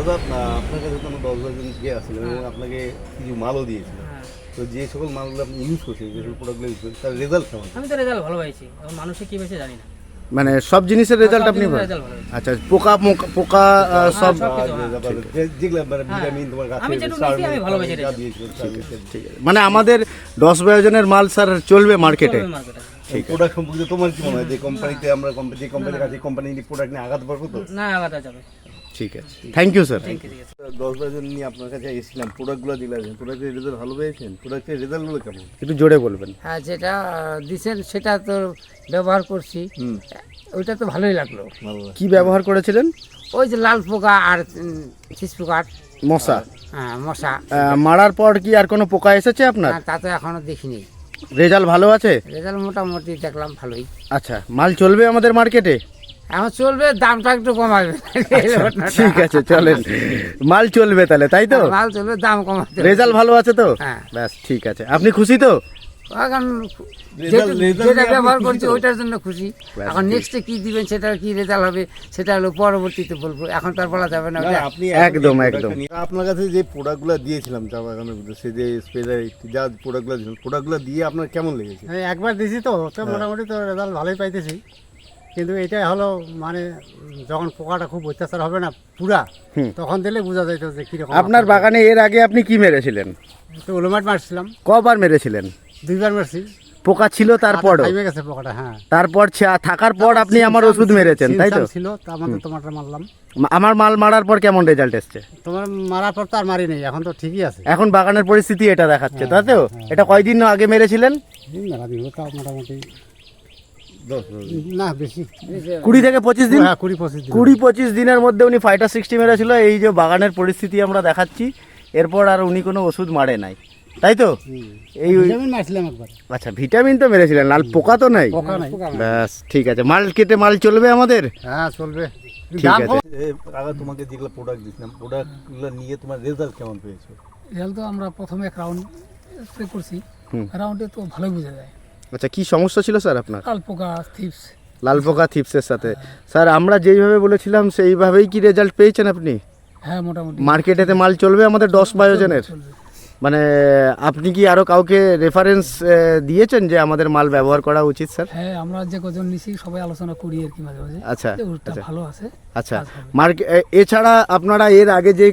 দাদা আপনার কাছে তো আমরা 10-12 জন গিয়ে আসছিলাম এবং আপনাকে কিছু মালও দিয়েছিলাম। তো যে সকল মালগুলো আপনি ইউজ করছেন, যে সকল প্রোডাক্টগুলো ইউজ করছেন, তার রেজাল্ট কেমন? আমি তো রেজাল্ট ভালো পাইছি, এখন মানুষে কি পেয়েছে জানি না। মানে সব জিনিসের রেজাল্ট আপনি সব পান? রেজাল্ট ভালো হয়েছে। আচ্ছা, পোকা পোকা সব সব কিছু, যেগুলো মানে ভিটামিন তোমার কাছে আমি যেটুকু নিয়েছি আমি ভালো পেয়েছি রেজাল্ট। ঠিক আছে। মানে আমাদের 10-12 জনের মাল স্যার চলবে মার্কেটে? চলবে মার্কেটে। প্রোডাক্ট সম্পর্কে তোমার কি মনে হয় যে কোম্পানিতে আমরা যে কোম্পানির কাছে কোম্পানি প্রোডাক্ট নিয়ে আগাতে পারবো তো? না, আগাতে যাবে। ঠিক আছে, থ্যাংক ইউ স্যার। ঠিক আছে। 10-12 জন নিয়ে আপনার কাছে এসেছিলাম, প্রোডাক্টগুলো দিলেন, প্রোডাক্টের রেজাল্ট ভালো পেয়েছেন? প্রোডাক্টের রেজাল্টগুলো কেমন? একটু জোরে বলবেন। হ্যাঁ, যেটা দিছেন সেটা তো ব্যবহার করছি, ওইটা তো ভালোই লাগলো। ভালো লাগে। কি ব্যবহার করেছিলেন? ওই যে লাল পোকা আর ছিস পোকার, মশা হ্যাঁ মশা, মারার পর কি আর কোনো পোকা এসেছে আপনার? তা তো এখনো দেখিনি। রেজাল্ট ভালো আছে? রেজাল্ট মোটামুটি দেখলাম ভালোই। আচ্ছা, মাল চলবে আমাদের মার্কেটে? এখন চলবে, দামটা একটু কমাবে। ঠিক আছে, চলেন, মাল চলবে তাহলে, তাই তো? মাল চলবে, দাম কমাবে। রেজাল্ট ভালো আছে তো? হ্যাঁ। ব্যাস, ঠিক আছে। আপনি খুশি তো? এখন রেজাল্ট যেটা নিয়ে ব্যবহার আপনি করছি খুশি তো? ওইটার জন্য খুশি। এখন নেক্সটে কি দিবেন, সেটা কি রেজাল্ট হবে সেটা হলো পরবর্তীতে বলবো, এখন তার বলা যাবে না। না, ওটা আপনি একদম, এই একদম। প্রোডাক্টটা নিয়ে- আপনার কাছে যে প্রোডাক্টগুলো দিয়েছিলাম চা বাগানের উদ্দেশ্যে, যে স্প্রে যা প্রোডাক্টগুলো দিয়েছিলাম, প্রোডাক্টগুলো দিয়ে আপনার কেমন লেগেছে? এই একবার দিছি তো মোটামুটি তো রেজাল্ট ভালোই পাইতেছি, কিন্তু এটাই হলো মানে যখন পোকাটা খুব অত্যাচার হবে না পুরা, তখন দিলে বোঝা যাইতো যে কিরকম। আপনার বাগানে এর আগে আপনি কি মেরেছিলেন? তো ওলোমাট মারছিলাম, কবার মেরেছিলেন? 2বার মারছি। পোকা ছিল তারপরও? খাইমে গেছে পোকাটা, হ্যাঁ। তারপর থাকার পর আপনি আমার ওষুধ মেরেছেন, তাই তো? ছিল তার মধ্যে তোমারটা মারলাম। আমার মাল মারার পর কেমন রেজাল্ট এসছে? তোমার মারার পর তো আর মারি নেই, এখন তো ঠিকই আছে। এখন বাগানের পরিস্থিতি এটা দেখাচ্ছে, তাই তো? এটা কয়দিন আগে মেরেছিলেন? মেলা দিন তাও মোটামুটি 10 না বেশি, 20 থেকে 25 দিন। হ্যাঁ 20-25 দিন। 20-25 দিনের মধ্যে উনি ফাইটার 60 মেরেছিল। এই যে বাগানের পরিস্থিতি আমরা দেখাচ্ছি, এরপর আর উনি কোনো ওষুধ মারে নাই, তাই তো? এই ভিটামিন মারছিলাম একবার। আচ্ছা, ভিটামিন তো মেরেছিলেন, লাল পোকা তো নাই? পোকা নাই। ব্যাস, ঠিক আছে। মার্কেটে মাল চলবে আমাদের? হ্যাঁ চলবে। ঠিক দাম আছে। আগে তোমাকে যেগুলো প্রোডাক্ট দিয়েছিলাম, প্রোডাক্টগুলো নিয়ে তোমার রেজাল্ট কেমন পেয়েছো? রেজাল্ট তো আমরা প্রথমে এক রাউন্ড স্প্রে করছি, রাউন্ডে তো ভালোই বোঝা যায়। আচ্ছা, কি সমস্যা ছিল স্যার আপনার? লাল পোকা, থিপস। লাল পোকা থিপসের সাথে? স্যার, আমরা যেইভাবে বলেছিলাম সেইভাবেই কি রেজাল্ট পেয়েছেন আপনি? হ্যাঁ মোটামুটি মার্কেটেতে মাল চলবে আমাদের 10-12 জনের? চলবে। মানে আপনি কি আরো কাউকে রেফারেন্স দিয়েছেন যে আমাদের মাল ব্যবহার করা উচিত স্যার? হ্যাঁ, আমরা যে কজন নিছি সবাই আলোচনা করি আর কি মাঝে মাঝে। আচ্ছা, যে ওটা আচ্ছা। ভালো আছে। আচ্ছা, এছাড়া আপনারা এর আগে যে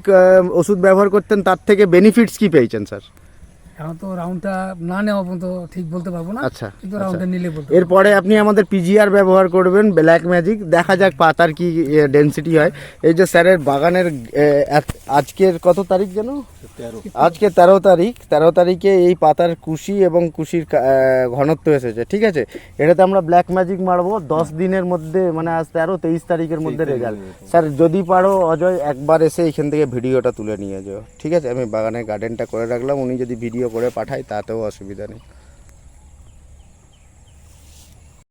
ওষুধ ব্যবহার করতেন তার থেকে বেনিফিটস কি পেয়েছেন স্যার? এখন তো রাউন্ডটা না নেওয়া পর্যন্ত ঠিক বলতে পারবো না, আচ্ছা, কিন্তু আচ্ছা। রাউন্ডটা নিলে বলতে এরপরে আপনি আমাদের পিজিআর ব্যবহার করবেন, ব্ল্যাক ম্যাজিক, দেখা যাক পাতার কি ডেনসিটি হয়। এই যে স্যারের বাগানের আজকের কত তারিখ যেন? 13। আজকে 13 তারিখ। 13 তারিখে এই পাতার কুশি এবং কুশির ঘনত্ব এসেছে, ঠিক আছে? এটাতে আমরা ব্ল্যাক ম্যাজিক মারবো 10 দিনের মধ্যে, মানে আজ 13-23 তারিখের মধ্যে রেজাল্ট। স্যার, যদি পারো অজয় একবার এসে এখান থেকে ভিডিওটা তুলে নিয়ে যাও, ঠিক আছে? আমি বাগানের গার্ডেনটা করে রাখলাম, উনি যদি ভিডিও করে পাঠায় তাতেও অসুবিধা নেই।